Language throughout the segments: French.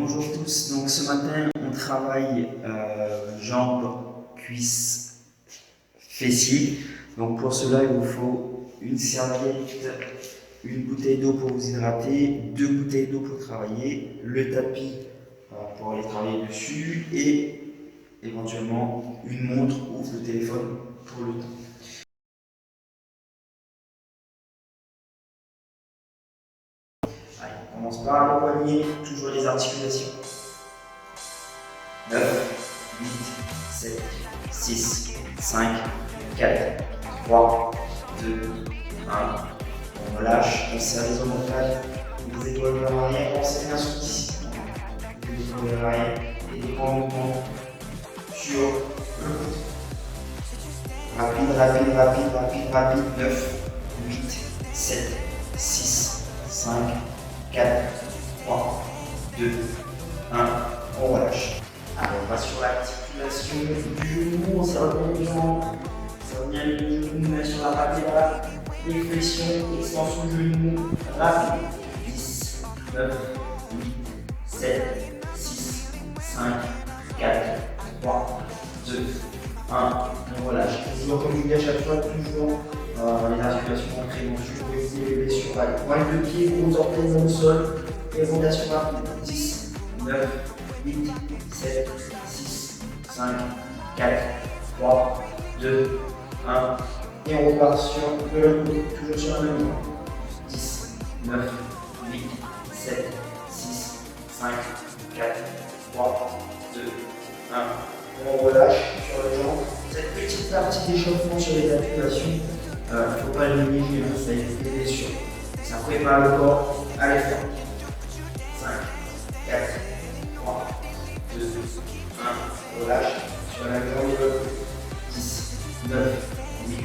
Bonjour tous, donc ce matin on travaille jambes, cuisses, fessiers. Donc pour cela il vous faut une serviette, une bouteille d'eau pour vous hydrater, 2 bouteilles d'eau pour travailler, le tapis pour aller travailler dessus et éventuellement une montre ou le téléphone pour le temps. Allez, on commence par les poignets, toujours les articulations. 9, 8, 7, 6, 5, 4, 3, 2, 1. On relâche, on serre les omoplates, les épaules vers l'arrière, pensez bien sur ici. Les épaules vers l'arrière et des grands mouvements sur le côté. Rapide. 9, 8, 7, 6, 5, 4, 3, 2, 1. On relâche. Alors, on va sur l'articulation du genou, on serre les jambes, ça revient le genou, on met sur la partie là, flexion, extension du genou, rapide. 10, 9, 8, 7, 6, 5, 4, 3, 2, 1. On relâche. Toujours comme je dis à chaque fois, toujours les articulations ancrées dans le genou pour éviter les blessures. Allez, pointe de pied, gros orteils dans le sol, évocation rapide. 10, 9, 8, 7, 6, 5, 4, 3, 2, 1. Et on repart sur de l'autre côté, toujours sur la même ligne. 10, 9, 8, 7, 6, 5, 4, 3, 2, 1. On relâche sur les jambes. Cette petite partie d'échauffement sur les articulations, il ne faut pas le négliger, ça évite les blessures. Ça prépare le corps à l'effort. 5, 4, 3, 2, 1. Relâche sur la jambe de 10, 9, 8,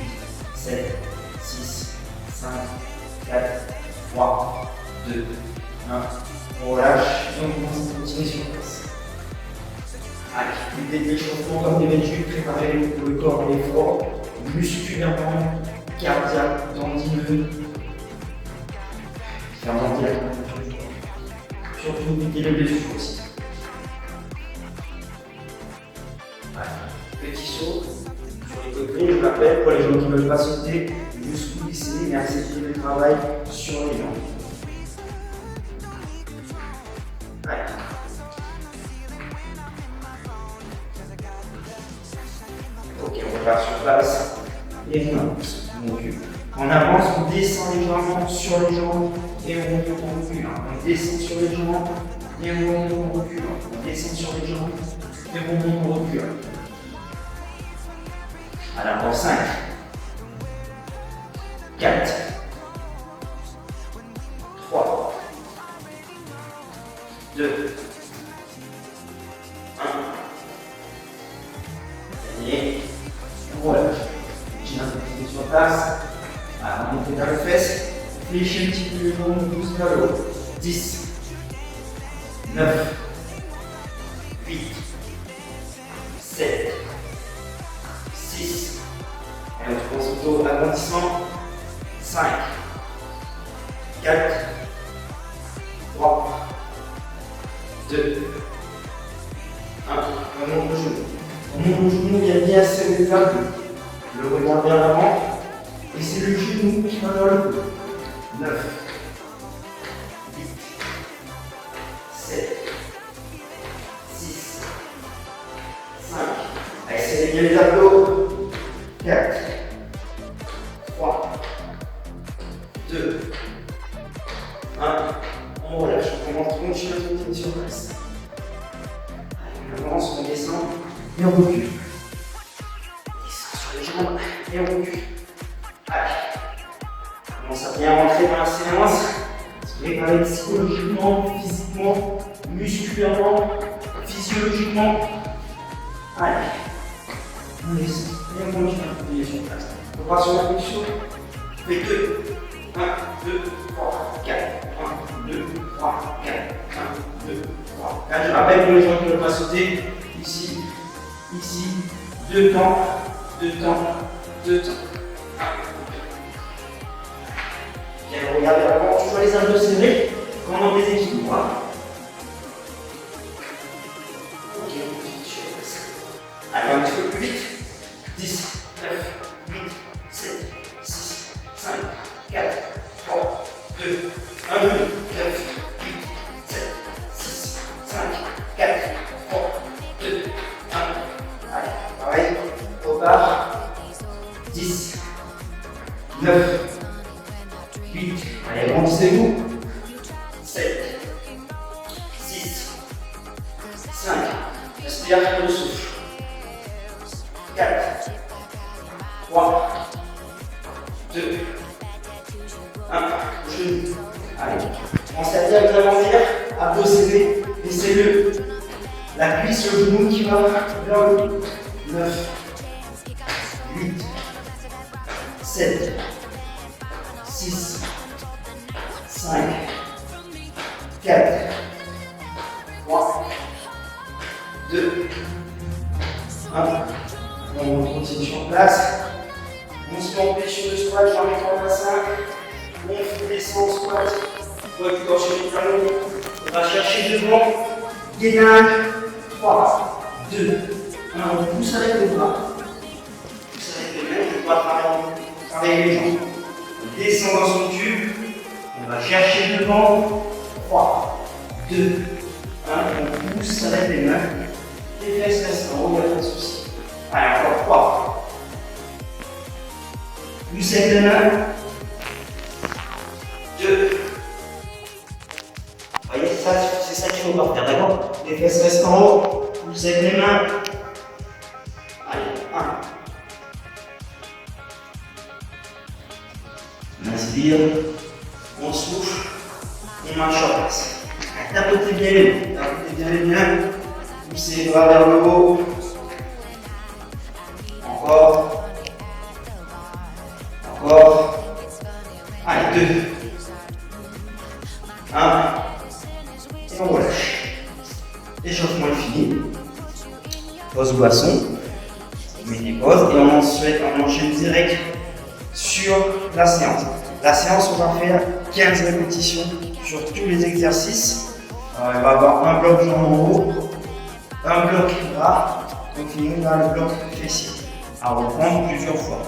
7, 6, 5, 4, 3, 2, 1. On relâche et on commence à continuer sur place. Allez, des échauffements comme des d'habitude, préparer le corps à l'effort, musculairement, cardiaque, tendineux, faire monter la température du corps. Surtout éviter les blessures aussi. Allez, petit saut sur les côtés, je l'appelle pour les gens qui ne veulent pas sauter, juste glisser et accepter le travail sur les jambes. Allez. Ok, on repart sur place et on avance. On avance, on descend légèrement sur les jambes et on recule. On descend sur les jambes et on recule. On descend sur les jambes et on recule. Alors pour 5, 4, 3, 2, 1. Et on relâche. J'ai un peu sur place. Alors, on monte vers les fesses. Fléchis un petit peu les jambes, pousse vers le haut. 10, 9, 8, 7, 6. Et on se pense au agrandissement. 5, 4, 3, 2, 1. On monte le genou. On monte le genou, il y a bien serré les abdos. Le regard vers l'avant. Et c'est le genou qui va vers le haut. 9, 8, 7, 6, 5. Allez, serrez bien les abdos. 4, 3, 2, 1. On relâche. On continue à monter sur place. Allez, on avance, on descend et on recule. Descend sur les jambes et on recule. Allez. On commence à bien rentrer dans la séance. Se préparer psychologiquement, physiquement, musculairement, physiologiquement. Allez. On descend et on continue à continuer sur place. On part sur la flexion. On fait 2. 1, 2, 3, 4. 1, 2, 3, 4. 1, 2, 3, 4. Je rappelle pour les gens qui ne veulent pas sauter. Ici, 2 temps, 2 temps, 2 temps. Bien, regardez avant, toujours les abdos serrés, comme dans des équilibres. peu plus vite. 10, 9, 8, 7, 6, 5, 4, 3, 2, 1, 9, 8, 7, 6, 5, 4, 3, 2, 1. Allez, pareil, au bas. 10, 9, 8, allez, avancez-vous. 7, 6, 5, respire le souffle. 4, 3, 2, 1, genou. Allez, pensez à bien grandir, à posséder, laissez-le. La cuisse sur le genou qui va vers le haut. 9, 8, 7, 6, 5, 4, 3, 2, 1. On continue sur place. On se met en pied sur le squat, j'en mets 3 à 5. On descend au squat. Poids du corps sur les talons. On va chercher devant. Gainage. 3, 2, 1. On pousse avec les bras. Pousse avec les mains. On va travailler les jambes. On descend dans son tube. On va chercher devant. 3, 2, 1. On pousse avec les mains. Les fesses restent en haut, il n'y a pas de souci. Allez, encore 3. Poussez avec les mains. 2. Vous voyez, c'est ça qu'il faut pas faire, d'accord? Les fesses restent en haut. Poussez avec les mains. Allez, 1. On inspire. On souffle. On marche en place. Tapotez bien les mains. Tapotez bien les mains. Poussez les bras vers le haut. Encore. Encore. Allez, 2. 1. Et on relâche. Échauffement est fini. Pause boisson. On met des pauses et on enchaîne direct sur la séance. La séance, on va faire 15 répétitions sur tous les exercices. Il va y avoir un bloc jambes en haut, un bloc bras, donc on va le bloc fessier. À reprendre plusieurs fois.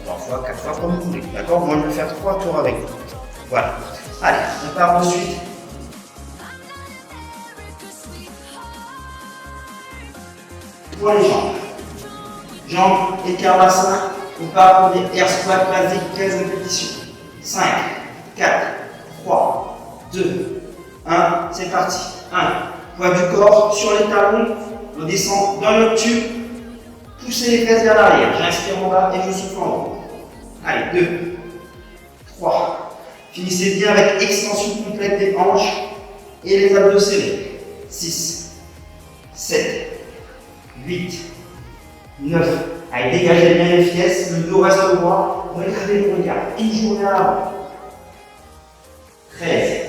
3 fois, 4 fois, comme vous voulez. D'accord? Moi, je vais faire 3 tours avec vous. Voilà. Allez, on part ensuite. Pour les jambes. Jambes, écart bassin. On part pour des air squats basiques, 15 répétitions. 5, 4, 3, 2, 1. C'est parti. 1. Poids du corps sur les talons. On descend dans notre tube. Poussez les fesses vers l'arrière. J'inspire en bas et je souffle en haut. Allez, 2, 3. Finissez bien avec extension complète des hanches et les abdos serrés. 6, 7, 8, 9. Allez, dégagez bien les fesses, le dos reste droit. Regardez le regard. Une journée à l'avant. 13,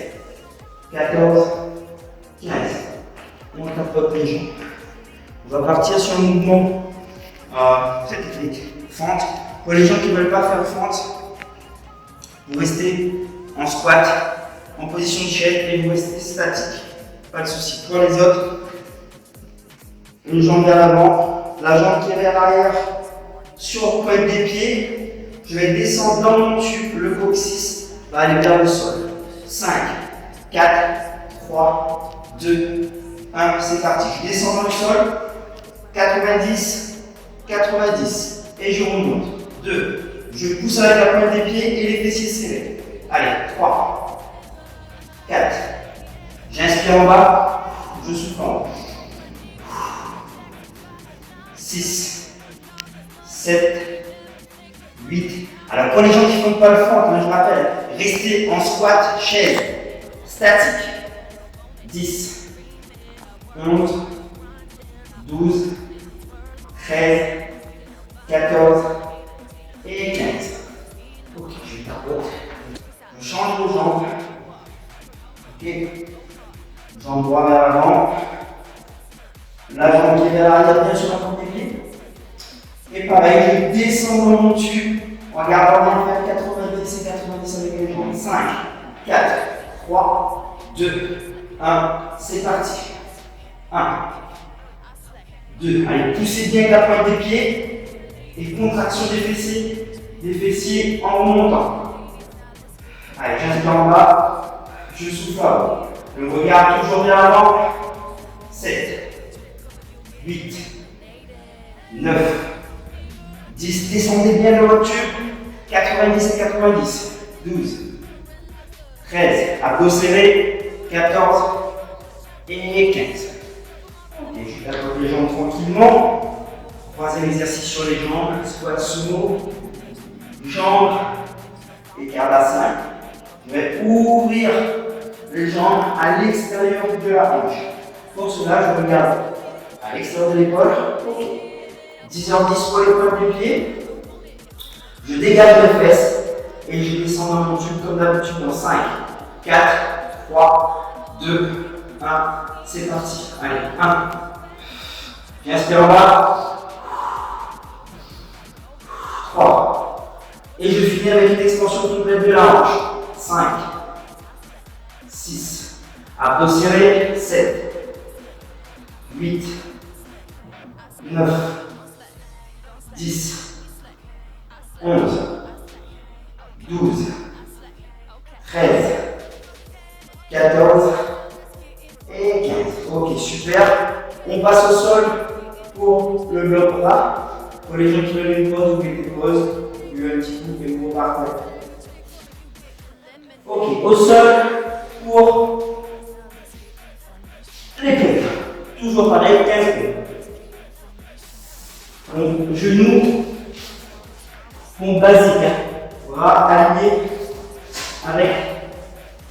14, 15. On tapote les jambes. On va partir sur un mouvement. Cette technique, fente. Pour les gens qui ne veulent pas faire fente, vous restez en squat, en position de chaise et vous restez statique. Pas de souci. Pour les autres, une jambe vers l'avant, la jambe qui est vers l'arrière, sur le pointe des pieds. Je vais descendre dans mon tube, le coccyx va aller vers le sol. 5, 4, 3, 2, 1. C'est parti. Je descends dans le sol. 90. 90 et je remonte. 2. Je pousse avec la pointe des pieds et les fessiers serrés. Allez, 3, 4. J'inspire en bas, je souffle en haut. 6, 7, 8. Alors pour les gens qui ne font pas le fente, je rappelle, restez en squat, chaise, statique. 10, 11, 12, 13, 14 et 15. Ok, je tapote. Je change vos jambes. Ok. Jambe droite vers l'avant. La jambe qui est vers l'arrière, bien sur la pointe des pieds. Et pareil, je descends dans mon tube en regardant bien faire 90 et 90 avec les jambes. 5, 4, 3, 2, 1. C'est parti. 1, 2. Allez, poussez bien la pointe des pieds et contraction des fessiers en remontant. Allez, j'inspire en bas, je souffle à haut. Le regard toujours vers l'avant. 7, 8, 9, 10. Descendez bien le rotule. 90 et 90. 12, 13. Abdos serrés. 14 et 15. Ok, je tape les jambes tranquillement. Troisième exercice sur les jambes. Squat sumo. Jambes et quart bassin. Je vais ouvrir les jambes à l'extérieur de la hanche. Pour cela, je regarde à l'extérieur de l'épaule. Ok. 10h10 pour l'épaule du pied. Je dégage les fesses et je descends dans mon tube comme d'habitude dans 5, 4, 3, 2, 1. C'est parti. Allez, 1. J'inspire en bas. 3. Et je finis avec une extension complète de la hanche. 5, 6, abdos serrés, 7, 8, 9, 10, 11, 12, 13, 14 et 15. Ok, super. On passe au sol pour le bloc bras. Pour les gens qui veulent une pause ou quelques pauses, il y a un petit coup et vous repartez. Ok, au sol pour les pompes. Toujours pareil, 15 pompes. Donc, genoux, pompe basique. Bras alignés avec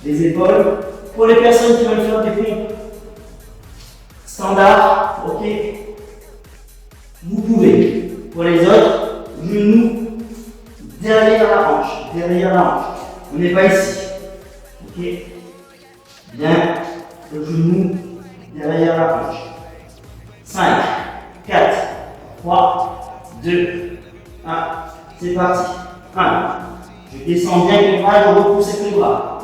les épaules. Pour les personnes qui veulent faire des pompes standard, ok, vous pouvez. Pour les autres, genoux derrière la hanche, On n'est pas ici, ok. Bien, le genou derrière la hanche. 5, 4, 3, 2, 1. C'est parti. 1. Je descends bien le bras, je repousse avec le bras.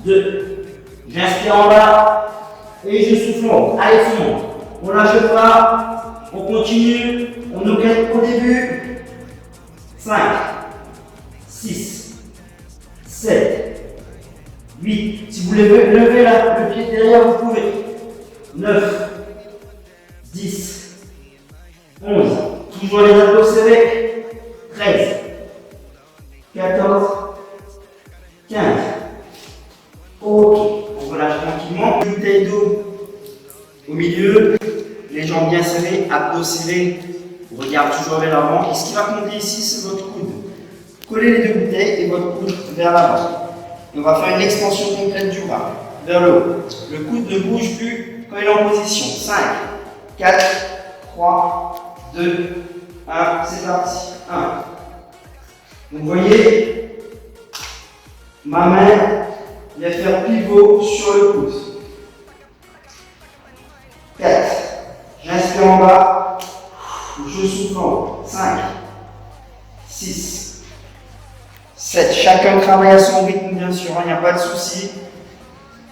2. J'inspire en bas et je souffle en haut. Allez, tout le monde. On lâche pas, on continue, on nous calme au début. 5, 6, 7, 8. Si vous voulez lever le pied derrière, vous pouvez. 9, 10, 11. Toujours les abdos serrés. 13, 14, 15. Ok, on relâche tranquillement. Une bouteille d'eau au milieu, les jambes bien serrées, abdos serrés, regard toujours vers l'avant. Et ce qui va compter ici, c'est votre coude. Collez les deux bouteilles et votre coude vers l'avant. On va faire une extension complète du bras, vers le haut. Le coude ne bouge plus quand il est en position. 5, 4, 3, 2, 1, c'est parti. 1. Donc vous voyez, ma main vient faire pivot sur le coude. 4. J'inspire en bas, je souffle en haut. 5, 6, 7. Chacun travaille à son rythme, bien sûr, il n'y a pas de souci.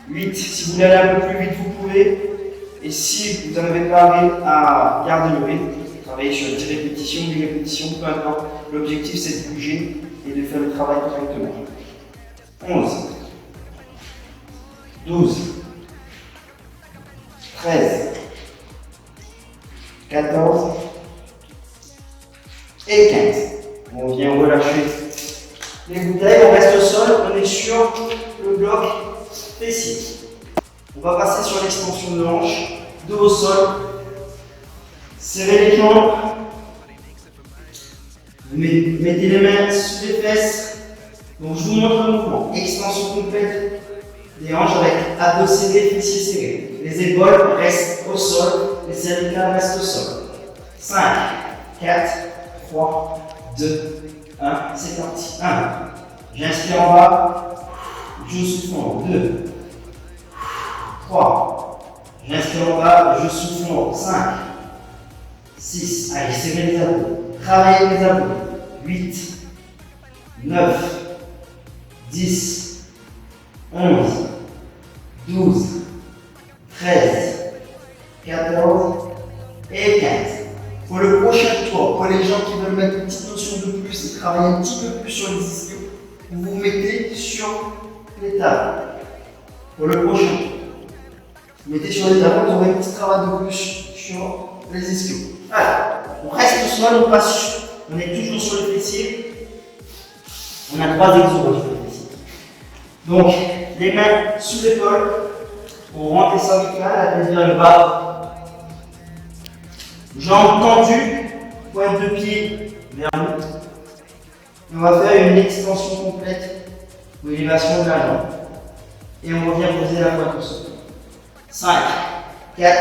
8. Si vous voulez aller un peu plus vite, vous pouvez. Et si vous n'arrivez pas à garder le rythme, travaillez sur 10 répétitions, 8 répétitions, peu importe. L'objectif, c'est de bouger et de faire le travail correctement. 11, 12, 13, 14 et 15. On vient relâcher les bouteilles, on reste au sol, on est sur le bloc fessier. On va passer sur l'extension de hanche, dos au sol, serrez les jambes, vous mettez les mains sous les fesses. Donc je vous montre le mouvement, extension complète des hanches avec abdos serrés, fessiers serrés. Les épaules restent au sol, les cervicales restent au sol. 5, 4, 3, 2, 1, c'est parti. 1. J'inspire en bas, je souffle en haut. 2, 3. J'inspire en bas, je souffle en haut. 5, 6. Allez, serrez les abdos. Travaillez les abdos. 8, 9, 10, 11, 12, 13, 14 et 15. Pour le prochain tour, pour les gens qui veulent mettre une petite notion de plus et travailler un petit peu plus sur les ischios, vous vous mettez sur les tables. Pour le prochain tour, vous mettez sur les tables, vous aurez un petit travail de plus sur les ischios. Alors, on reste au sol, on passe, on est toujours sur le fessier. On a 3 exos sur le fessier. Donc, les mains sous l'épaule pour rentrer les cervicales, la tête vers le bas. Jambes tendues, pointe de pied vers nous. On va faire une extension complète ou élévation de la jambe. Et on revient poser la pointe au sol. 5, 4,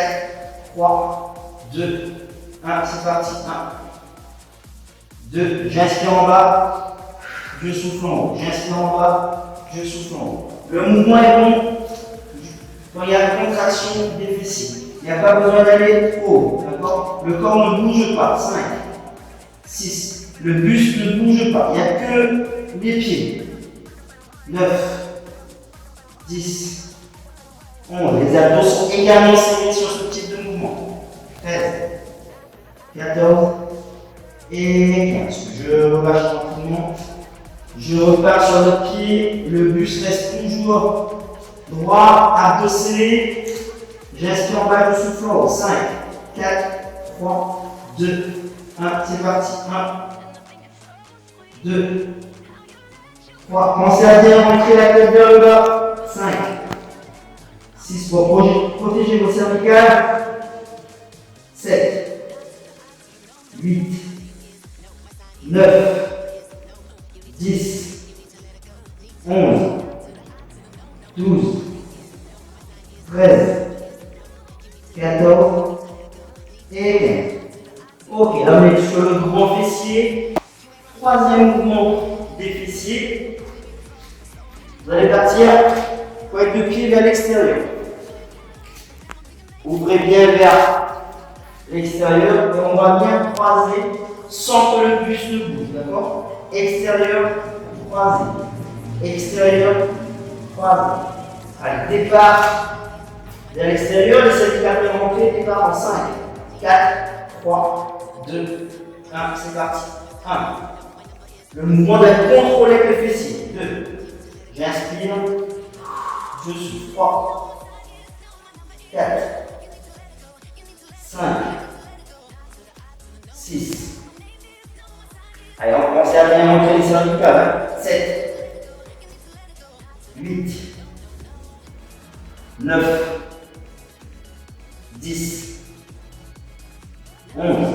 3, 2, 1, c'est parti. 1, 2, j'inspire en bas, je souffle en haut. J'inspire en bas, je souffle en haut. Le mouvement est bon quand il y a contraction des fessiers. Il n'y a pas besoin d'aller trop haut. D'accord? Le corps ne bouge pas. 5, 6, le buste ne bouge pas. Il n'y a que les pieds. 9, 10, 11. Les abdos sont également serrés sur ce type de mouvement. 13, 14 et 15. Je relâche tranquillement. Je repars sur le pied. Le buste reste toujours droit, abdos serrés. J'inspire en bas, je souffle en haut. 5, 4, 3, 2, 1. C'est parti. 1, 2, 3. Pensez à bien rentrer la tête vers le bas. 5, 6 pour protéger vos cervicales. 7, 8, 9, 10, 11, 12, 13, 14 et 15. Ok, là on est sur le grand fessier. Troisième mouvement des fessiers. Vous allez partir pointe de pied vers l'extérieur. Ouvrez bien vers l'extérieur et on va bien croiser sans que le buste ne bouge, d'accord? Extérieur, croisé. Extérieur, croisé. Allez, départ vers l'extérieur, les cervicales bien rentrées, départ en 5, 4, 3, 2, 1, c'est parti. 1. Le mouvement doit être contrôlé avec le fessier. 2. J'inspire, je souffle. 3, 4, 5, 6. Allez, on commence à bien montrer les cervicales. 7, 8, 9, 10, 11,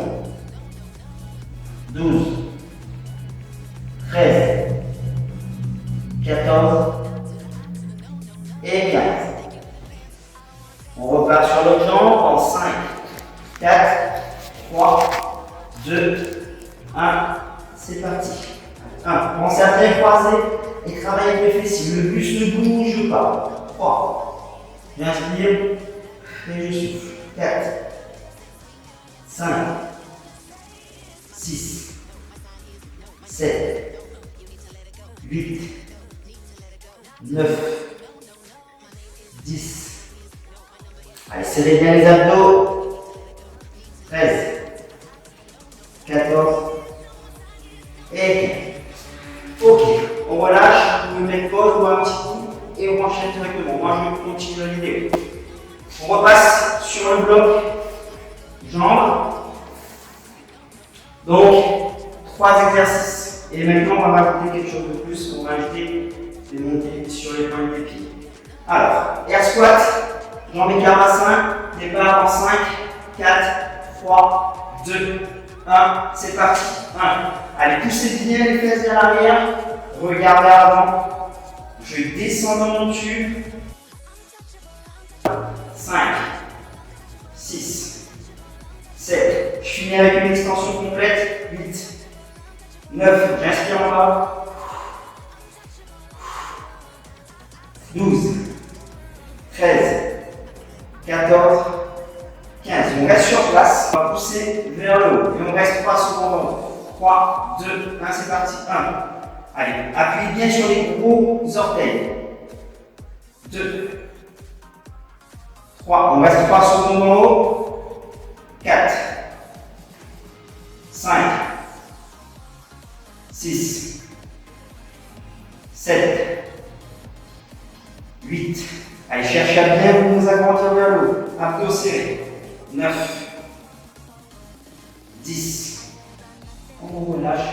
12, 13, 14 et 15. On repart sur l'autre jambe en 5, 4, 3, 2, 1. C'est parti. 1. Pensez à bien croiser et travailler avec les fessiers. Le buste ne bouge pas. 3. J'inspire et je souffle. 4, 5, 6, 7, 8, 9, 10. Allez, serrez bien les abdos. 13, 14 et 15. Ok, on relâche, vous mettez pause ou un petit coup et on enchaîne directement. Moi, je vais continuer la vidéo. On repasse sur le bloc jambes. Donc, 3 exercices. Et maintenant, on va rajouter quelque chose de plus. On va ajouter des montées sur les pointes des pieds. Alors, air squat, jambes et carbassin, départ en 5, 4, 3, 2, 1, c'est parti. 1. Allez, poussez bien les fesses vers l'arrière, regardez avant. Je descends dans mon tube. 5, 6, 7. Je finis avec une extension complète. 8, 9. J'inspire en bas. 12, 13, 14, 15. On reste sur place. On va pousser vers le haut. Et on reste 3 secondes en haut. 3, 2, 1, c'est parti. 1. Allez, appuyez bien sur les gros orteils. 2, 3. On reste 3 secondes en haut. 4, 5, 6, 7, 8. Allez, cherchez à bien vous agrandir vers le haut. Abdos serrés. 9, 10. On relâche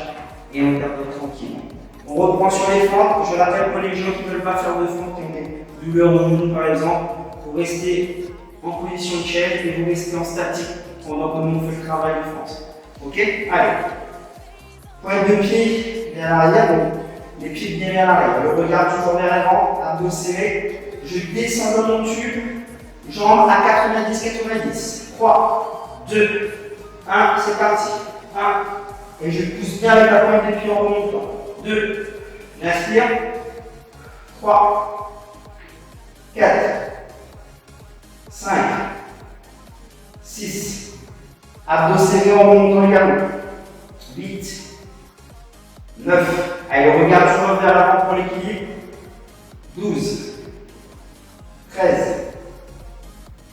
et on garde tranquillement. On reprend sur les fentes. Je rappelle pour les gens qui ne veulent pas faire de fente, qui ont des douleurs au genou par exemple, vous restez en position de chaise et vous restez en statique pendant que nous on fait le travail de fente. Ok? Allez. Pointe de pied vers l'arrière, donc les pieds bien vers l'arrière. Le regard toujours vers l'avant, abdos serrés. Je descends dans mon tube, jambes à 90-90. 3, 2, 1, c'est parti. 1, et je pousse bien avec la pointe des pieds en remontant. 2, j'inspire. 3, 4, 5, 6, abdos serrés en remontant également. 8, 9, allez, regarde toujours vers l'avant pour l'équilibre. 12, 13,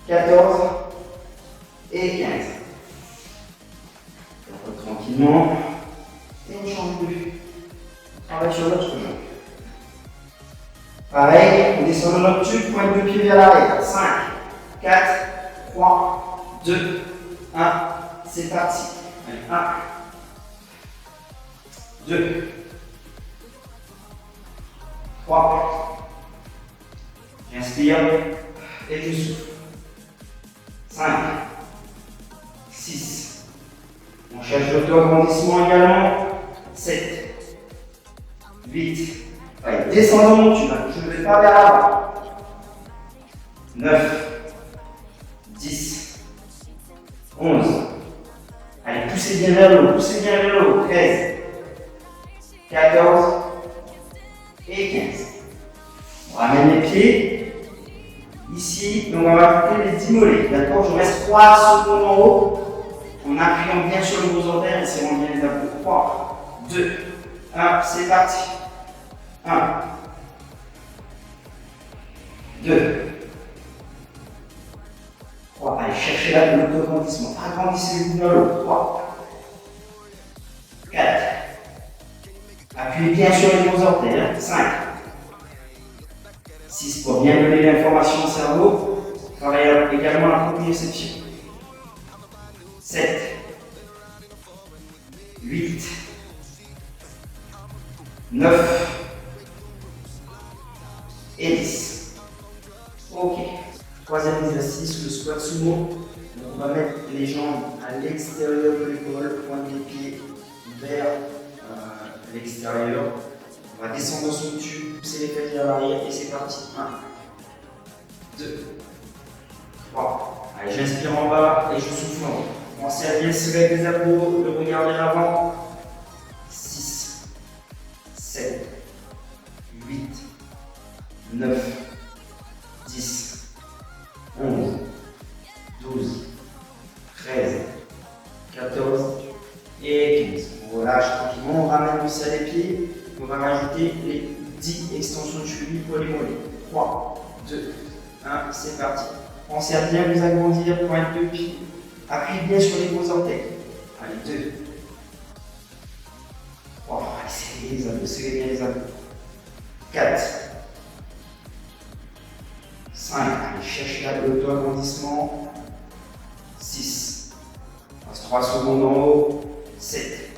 14 et 15. On va tranquillement et on change de vue. On travaille sur l'autre jambe. Pareil, on descend dans notre tube, pointe de pied vers l'arrière. 5, 4, 3, 2, 1, c'est parti. Allez, 1, 2, 3, j'inspire et je souffle. 5, 6, on cherche l'auto-agrandissement également. 7, 8, allez, descendons mon tube, je ne vais pas vers l'avant. 9, 10, 11, allez, poussez bien vers le haut, poussez bien vers le haut. 13, 14 et 15. On ramène les pieds ici, donc on va appliquer les 10 mollets. D'accord? Je reste 3 secondes en haut en appuyant bien sur le gros orteil et serrant bien les abdos. 3, 2, 1, c'est parti. 1, 2, 3. Allez, cherchez là l'auto-agrandissement. Agrandissez-vous vers le haut. 3, 4. Appuyez bien sur les gros orteils. 5, 6 pour bien donner l'information au cerveau. Travaillez également la proprioception. 7, 8, 9 et 10. Ok. Troisième exercice, le squat sumo. On va mettre les jambes à l'extérieur de l'épaule, pointe des pieds vers l'extérieur. On va descendre dans son tube, pousser les fesses vers l'arrière et c'est parti. 1, 2, 3. Allez, j'inspire en bas et je souffle en haut. On serre bien serré des abdos, le regard vers l'avant. 6, 7, 8, 9, 10, 11, 12, 13, 14 et 15. On relâche tranquillement, on ramène aussi à les pieds. On va rajouter les 10 extensions de cheville pour les mollets. 3, 2, 1, c'est parti. Pensez à bien vous agrandir, pointe de pied. Appuyez bien sur les gros orteils. Allez, 2, 3, allez, serrez les abdos, serrez bien les abdos. 4, 5, allez, cherchez là l'auto-agrandissement. 6, il reste 3 secondes en haut. 7,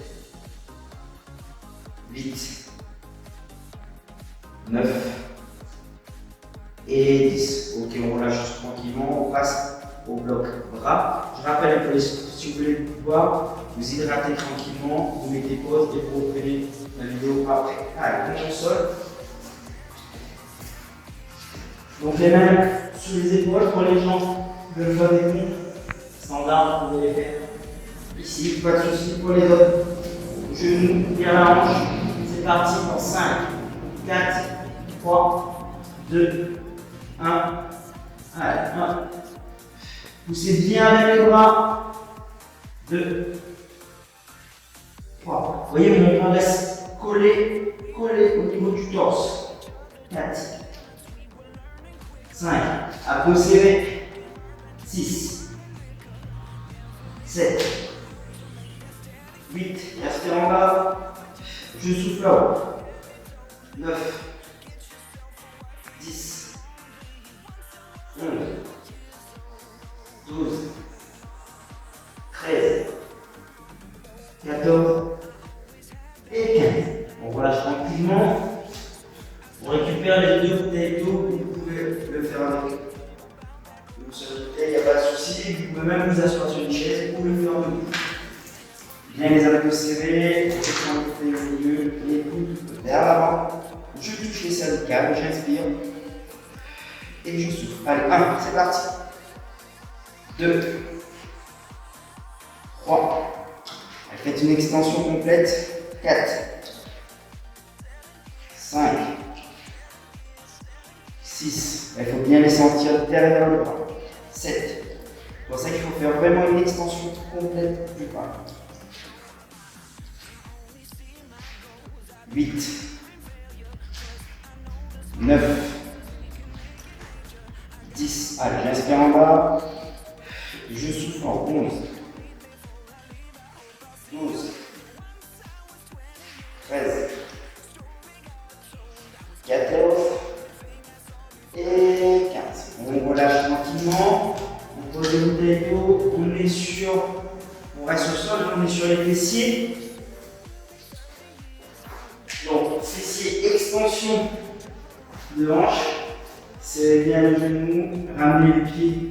8, 9 et 10. Ok, on relâche tranquillement, on passe au bloc bras. Je rappelle que si vous voulez boire, vous hydratez tranquillement, vous mettez pause et vous reprenez la vidéo après. Allez, on sol. Donc les mains sur les épaules pour les gens qui veulent faire des pompes standard, vous pouvez les faire ici, pas de souci pour les autres. Genoux bien la hanche. C'est parti pour 5, 4, 3, 2, 1. Allez, 1. Poussez bien avec les bras. 2, 3. Vous voyez, mon bras reste collé au niveau du torse. 4, 5. Abdos serrés. 6, 7, 8, respire en bas, je souffle là-haut, 9, 10, 11, 12, 13, 14 et 15. On relâche tranquillement. On récupère les 2 bouteilles d'eau, vous pouvez le faire avec une seule bouteille, il n'y a pas de souci. Vous pouvez même vous asseoir sur une chaise ou le faire debout. Bien les abdos serrés, je prends la bouteille au milieu, les coudes vers l'avant. Je touche les cervicales, j'inspire et je souffle. Allez, 1, c'est parti. 2, 3. Faites une extension complète. 4, 5, 6. Il faut bien les sentir derrière le bras. 7. C'est pour ça qu'il faut faire vraiment une extension complète du bras. 8, 9, 10. Allez, j'inspire en bas. Je souffle en 11, 12, 13, 14 et 15. On relâche tranquillement. On pose les bouteilles d'eau. On reste au sol, on est sur les fessiers. Donc, fessiers, extension de hanche. Serrez bien le genou, ramenez les pieds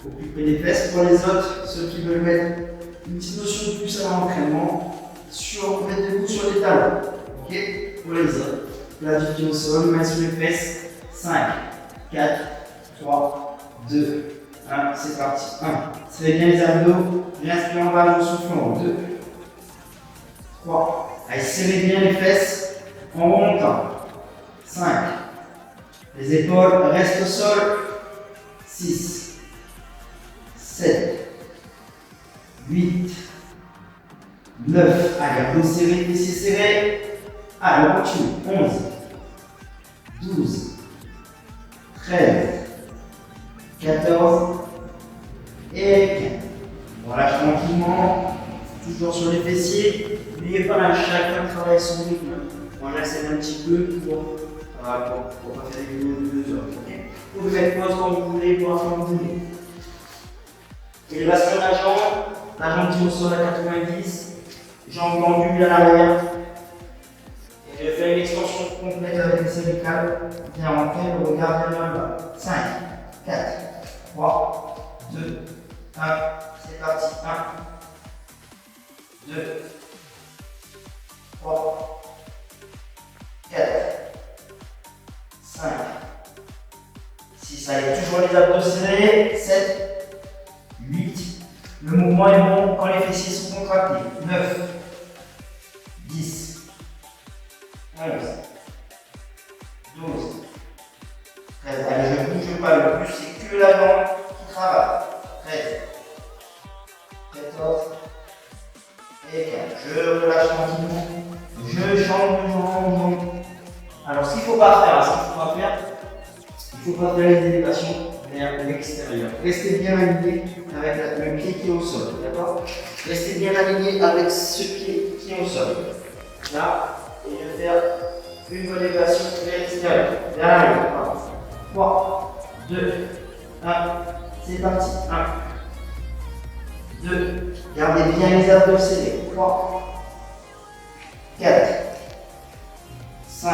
au plus près des fesses. Pour les autres, ceux qui veulent mettre une petite notion de plus à l'entraînement, mettre des coups sur les talons. Ok. Pour les autres, là du pied au sol, main sur les fesses. 5, 4, 3, 2, 1, c'est parti. 1. Serrez bien les abdos. J'inspire en bas, je souffle en 2, 3. Allez, serrez bien les fesses en remontant. 5. Les épaules restent au sol. 6, 7, 8, 9. Allez, abdos serrés, fessiers serrés. Allez, on continue. 11, 12, 13, 14 et 15. On relâche tranquillement, toujours sur les fessiers. N'ayez pas mal, chacun travaille son rythme. Moi j'accélère un petit peu pour pas faire des vidéos de 2 heures. Okay. Vous pouvez mettre pause quand vous voulez pour avoir une journée. Élévation de la jambe tire au sol à 90, jambe tendue vers l'arrière. Et je fais une extension complète avec les cervicales. Bien rentré, le regard vers le bas. 5, 4, 3, 2, 1. C'est parti. 1, 2, 3, 4, 5, 6. Allez, toujours les abdos serrés. 7, 8. Le mouvement est bon quand les fessiers sont contractés. 9, 10, 11, 12, 13. Allez, je ne bouge pas le plus, c'est que la jambe qui travaille. 13, 14 et 15. Je relâche tranquillement. Je change de jambe. Alors, ce qu'il ne faut pas faire, il ne faut pas faire les élévations vers l'extérieur. Restez bien aligné avec le pied qui est au sol. D'accord? Restez bien aligné avec ce pied qui est au sol. Là, et je vais faire une élévation vers l'extérieur. Vers l'arrière. 3, 2, 1. C'est parti. 1, 2. Gardez bien les abdos serrés. 3, 4, 5,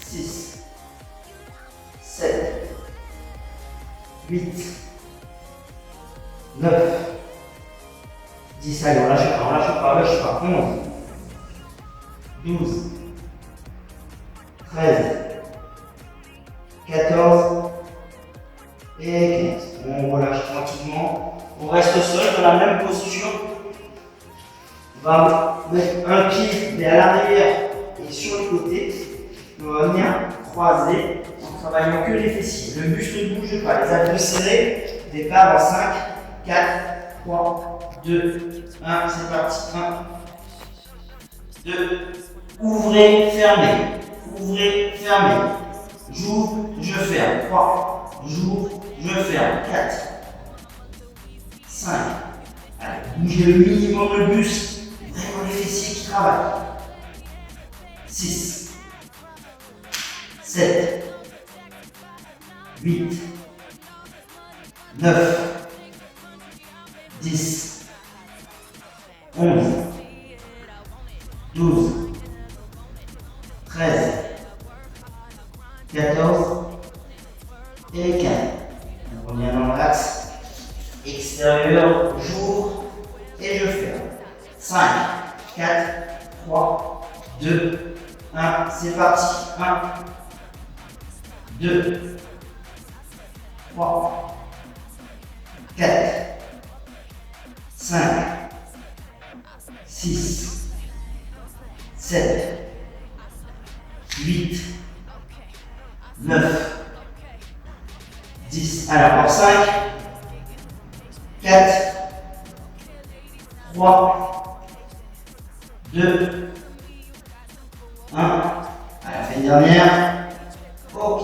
6, 7, 8, 9, 10. Allez, on lâche pas. 11, 12, 13, 14 et 15. On relâche tranquillement. On reste au sol dans la même posture. On va mettre un pied vers l'arrière et sur le côté. On va venir croiser en travaillant que les fessiers. Le buste ne bouge pas. Les abdos serrés. Départ en 5, 4, 3, 2, 1. C'est parti. 1, 2. Ouvrez, fermez. Ouvrez, fermez. J'ouvre, je ferme. 3. J'ouvre, je ferme. 4, 5, Bougez le minimum le buste. Vraiment les fessiers qui travaillent. 6, 7, 8, 9, 10, 11, 12, 13, 14 et 15. On revient dans l'axe extérieur, j'ouvre et je ferme. 5, 4, 3, 2, 1, c'est parti. 1, 2, 3, 4, 5, 6, 7, 8, 9, 10. Alors, 5, 4, 3, 2, 1. À la fin dernière. Ok.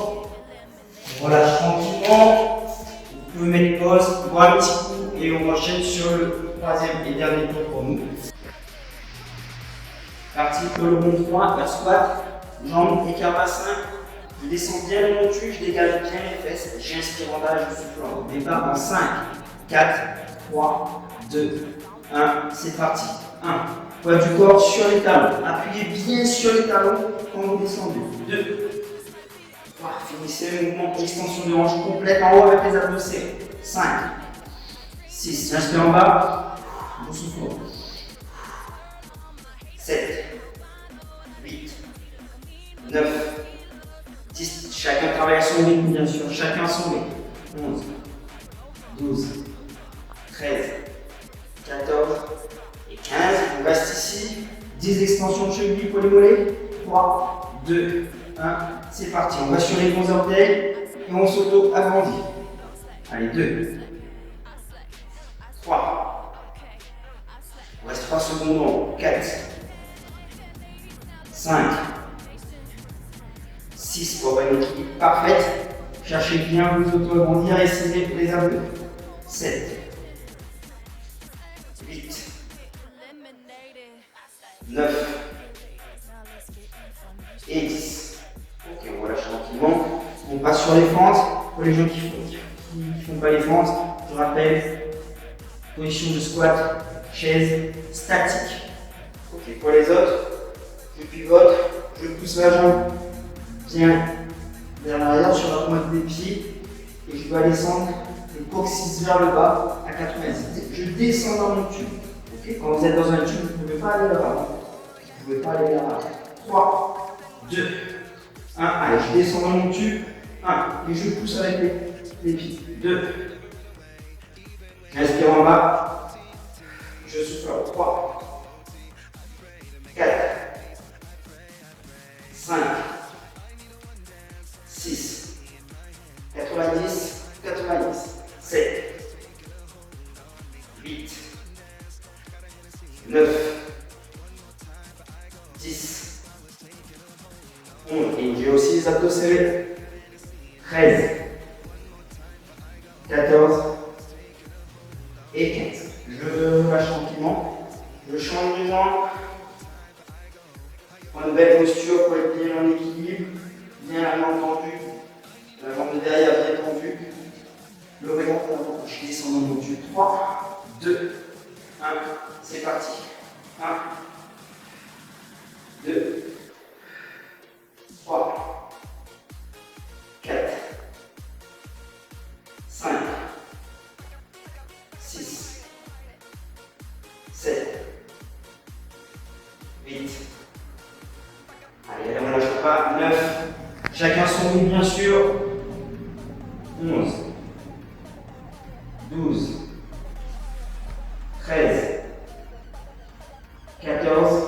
On relâche tranquillement. Vous pouvez mettre pause, boire un petit coup et on enchaîne sur le troisième et dernier tour pour nous. Parti pour le bon droit, la squat, jambes, écart bassin. Je descends bien mon cul, je dégage bien les fesses. J'inspire en bas, je souffle en haut. Départ en 5, 4, 3, 2, 1. C'est parti. 1. Poids du corps sur les talons. Appuyez bien sur les talons quand vous descendez. 2. 3. Finissez le mouvement extension de hanche complète en haut avec les abdos serrés. 5. 6. J'inspire en bas. Je souffle en haut. 7. 8. 9. 10. Chacun travaille à son rythme, bien sûr. Chacun à son rythme. 11. 12. 13. 14. Et 15. On reste ici. 10 extensions de cheville pour les mollets. 3, 2, 1. C'est parti. On va sur les bons orteils et on s'auto-agrandit. Allez, 2. 3. On reste 3 secondes. 4. 5. 6 pour avoir une équilibre parfaite. Cherchez bien vous auto-agrandir et serrer les abdos. 7. 8. 9. Et 10. Ok, on relâche tranquillement. On passe sur les fentes. Pour les gens qui ne font pas les fentes, je rappelle, position de squat, chaise statique. Ok, pour les autres, je pivote, je pousse la jambe bien vers l'arrière sur la pointe des pieds et je dois descendre le coccyx vers le bas à 90. Je descends dans mon tube. Okay, quand vous êtes dans un tube, vous ne pouvez pas aller là-bas. Vous ne pouvez pas aller là-bas. 3, 2, 1. Allez, je descends dans mon tube. 1. Et je pousse avec les pieds. 2. J'inspire en bas. Je souffle. 3, 4, 5, 6, 90, 90, 7, 8, 9, 10, 11. Et j'ai aussi les abdos serrés. 13, 14 et 15. Je relâche tranquillement. Je change de jambe. Prends une belle posture pour être bien en équilibre. Bien la main tendue. La jambe de derrière bien tendue. Le ventre avant. Je descends dans mon tube. 3, 2, 1. C'est parti. 1, 2, 3, 4, 5, 6, 7, 8. Allez, on ne lâche pas. 9. Chacun son rythme, bien sûr. 11, 12, 13, 14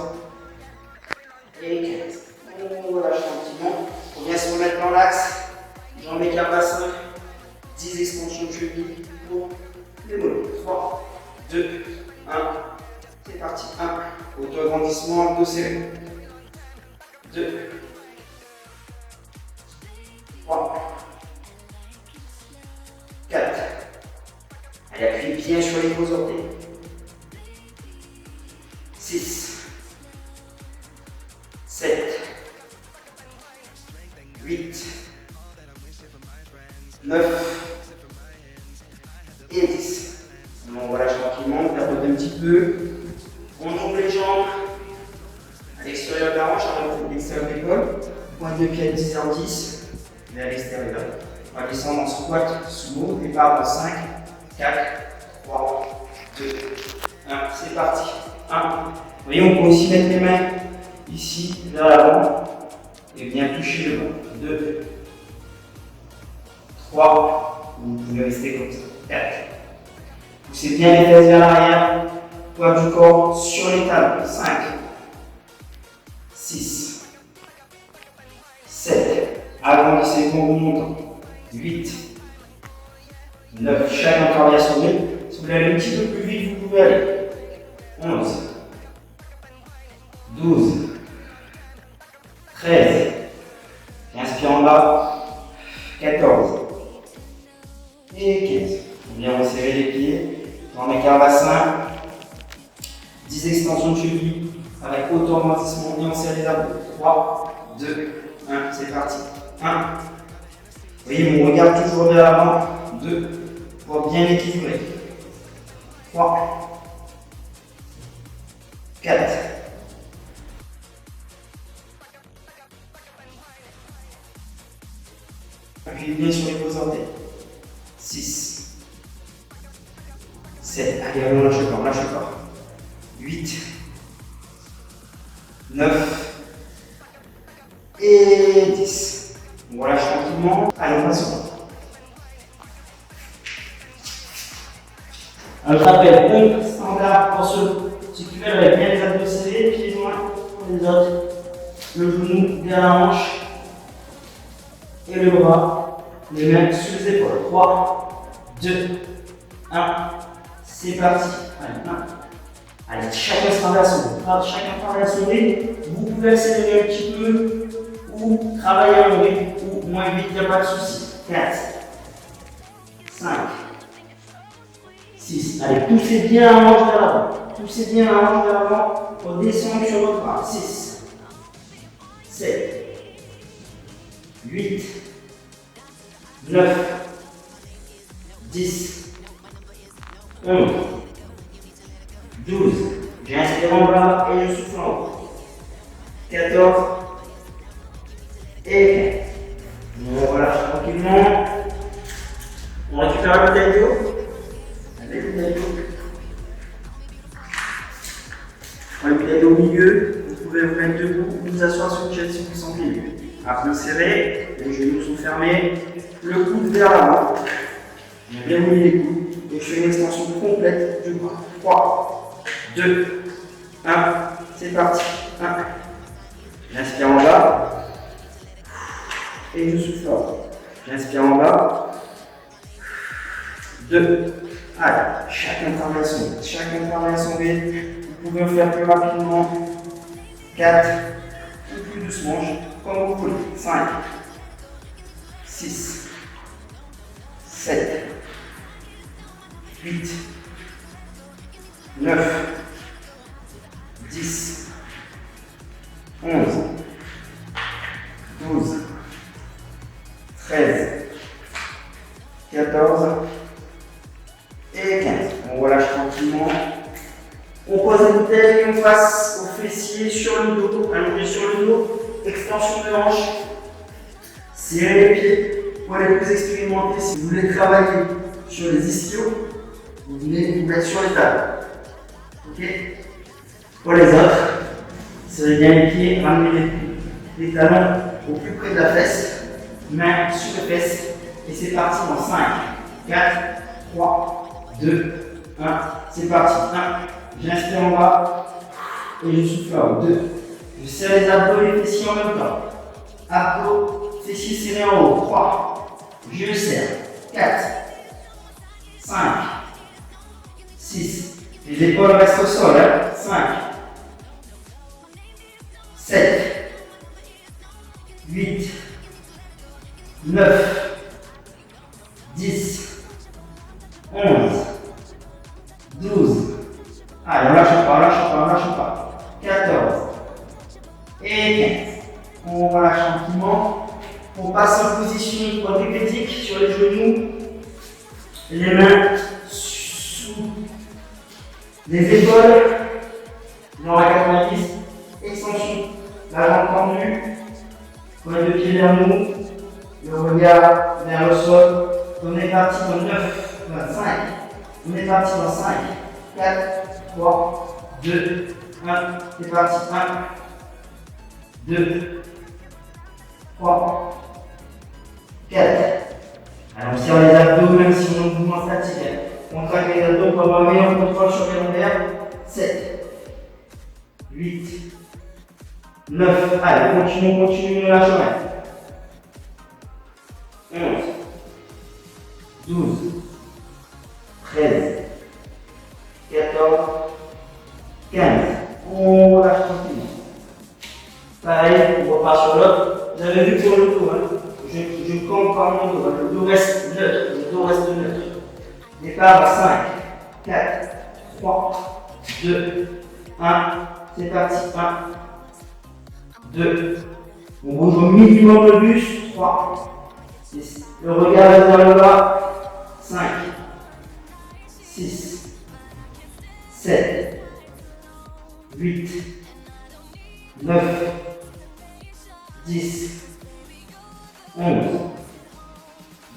et 15. On relâche tranquillement. On vient se remettre dans l'axe. Jambes écart bassin. 10 extensions de cheville pour les mollets. 3, 2, 1. C'est parti. 1. Auto-agrandissement, abdos serrés. 2, 3, 4. Allez, appuyez bien sur les gros orteils. 6, 7, 8, 9 et 10. On relâche tranquillement, on tapote un petit peu. On ouvre les jambes à l'extérieur de la hanche, à l'extérieur de l'épaule. Pointe de pied à 10h10, mais à l'extérieur. On va descendre en squat sumo. Départ dans 5, 4, 3, 2, 1. C'est parti. 1. Vous voyez, on peut aussi mettre les mains ici, vers l'avant, et bien toucher le bas. 2, 3. Vous pouvez rester comme ça. 4. Poussez bien les fesses vers l'arrière. Poids du corps sur les tables. 5, 6, 7. Agrandissez vos montants. 8, 9. Chaque intervention. Si vous voulez aller un petit peu plus vite, vous pouvez aller. 11, 12, 13. Inspire en bas. 14 et 15. Bien resserrer les pieds. Dans les carbassins. 10 extensions de cheville avec auto-amortissement et on serre les abdos. 3, 2, 1. C'est parti. 1. Vous voyez, on regarde toujours vers l'avant. 2. Pour bien équilibrer. 3, 4. Appuyez bien sur les gros orteils. 6, 7. Allez, on lâche le corps, lâche le corps. 8, 9 et 10. On relâche tranquillement. Allez, on passe au bas. Alors, je rappelle, pompe standard pour ceux qui veulent avec bien les abdos serrés, pieds joints pour les autres. Le genou vers la hanche et le bras, les mains sur les épaules. 3, 2, 1. C'est parti. Allez, 1. Allez, chacun se travaille à son rythme. Chacun travaille à son rythme. Vous pouvez accélérer un petit peu ou travailler à un rythme ou moins vite, il n'y a pas de souci. 4, 5, 6. Allez, poussez bien la hanche vers l'avant. Poussez bien la hanche vers l'avant pour descendre sur votre bras. 6, 7, 8, 9, 10, 11, 12. J'inspire en bas et je souffle en haut. 14 et 15. On relâche tranquillement. On récupère la bouteille d'eau. Allez, bouteille d'eau. On a une bouteille d'eau au milieu. Vous pouvez vous mettre debout ou vous asseoir sur une chaise si vous vous sentez mieux. Après, serré, les genoux sont fermés. Le coude vers l'avant. On a bien mis les coudes. Et je fais une extension complète du bras. 3, 2, 1. C'est parti. 1. J'inspire en bas. Et je souffle en haut. J'inspire en bas. 2. Allez, chacun travaille à son rythme. Chacun travaille à son rythme. Vous pouvez le faire plus rapidement. 4. Ou plus doucement, comme vous voulez. 5, 6, 7, 8, 9, 10, 11, 12, 13, 14 et 15. On relâche tranquillement. On pose la bouteille en face au fessier sur le dos, allongé sur le dos, extension de hanche, serrez les pieds. Pour les plus expérimentés, si vous voulez travailler sur les ischios, vous venez vous mettre sur les tables. Ok? Pour les autres, serrez bien les pieds, ramenez les talons au plus près de la fesse, main sur les fesses, et c'est parti dans 5, 4, 3, 2, 1. C'est parti. 1. J'inspire en bas et je souffle en haut. 2. Je serre les abdos et les fessiers en même temps. Abdos, fessiers serrés en haut. 3. Je serre. 4. 5. 6. Les épaules restent au sol. 5. 7. 8. 9. 10. 11. 12. Allez, on lâche pas, on lâche pas, on lâche pas. 14 et 15. On relâche tranquillement. On passe en position quadriplégique sur les genoux. Les mains sous les épaules. Dans la 90. Extension. La jambe tendue. Pointe de pied vers nous. Le regard vers le sol. On est parti dans 9, 25. On est parti dans 5, 4, 3, 2, 1. C'est parti. 1, 2, 3, 4. Alors on serre les abdos même si on a un mouvement statique. On traque les abdos pour avoir un meilleur contrôle sur les lombaires. 7, 8, 9. Allez, continue, ne lâche rien. 11, 12, 13, 14, 15. On relâche tranquillement. Pareil, on repart sur l'autre. Vous avez vu pour le dos, hein. Je campe par mon dos. Le dos reste neutre. Le dos reste neutre. Départ à 5, 4, 3, 2, 1. C'est parti. 1, 2. On bouge au minimum le buste. 3, 6. Le regard vers le bas. 5, 6, 7, 8, 9, 10, 11,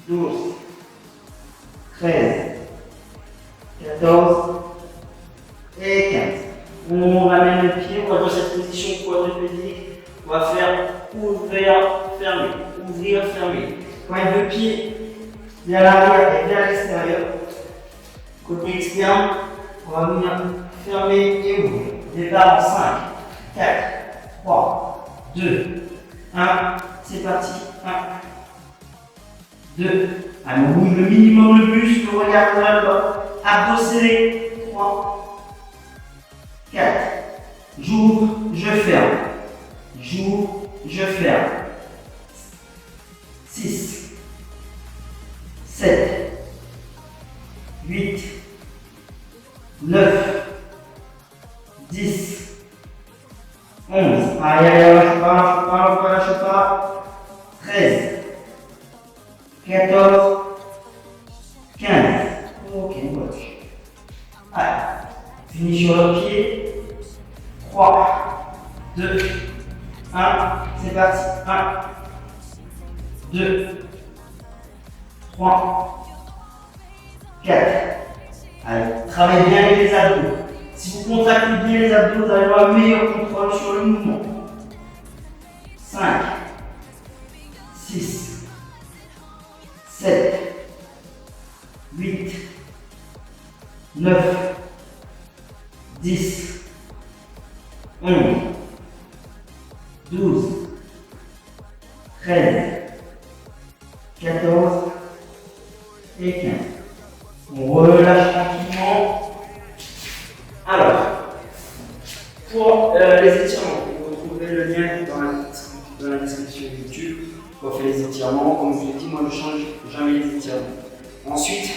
12, 13, 14 et 15. On ramène le pied, on va dans cette position quadriplégique. On va faire ouvrir, fermer, ouvrir, fermer. Pointe de pied vers l'arrière et vers l'extérieur. Côté externe, on va venir fermer et ouvrir. Départ en 5, 4, 3, 2, 1. C'est parti. 1, 2. Allez, on bouge le minimum le buste, le regard vers le bas. Abdos serrés. 3, 4. J'ouvre, je ferme. J'ouvre, je ferme. 6, 7, 8, 9, 10, 11. Allez, lâche pas. 13, 14, 15. Ok, gauche. Allez, finis sur le pied. 3, 2, 1. C'est parti. 1, 2, 3, 4. Allez, travaillez bien avec les abdos. Si vous contractez bien les abdos, vous allez avoir un meilleur contrôle sur le mouvement. 5, 6, 7, 8, 9, 10, 11, 12, 13, 14 et 15. On relâche tranquillement. Alors, pour les étirements, vous retrouvez le lien dans la description de YouTube pour faire les étirements. Comme je vous l'ai dit, moi je ne change jamais les étirements. Ensuite,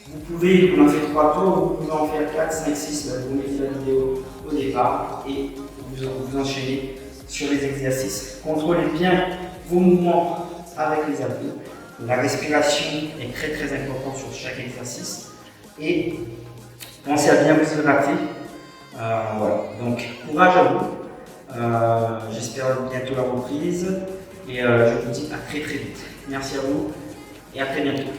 on en fait 3 tours, vous pouvez en faire 4, 5, 6. Vous mettez la vidéo au départ et vous enchaînez sur les exercices. Contrôlez bien vos mouvements avec les abdos. La respiration est très très importante sur chaque exercice et pensez à bien vous hydrater. Voilà. Donc courage à vous. J'espère bientôt la reprise et je vous dis à très très vite. Merci à vous et à très bientôt.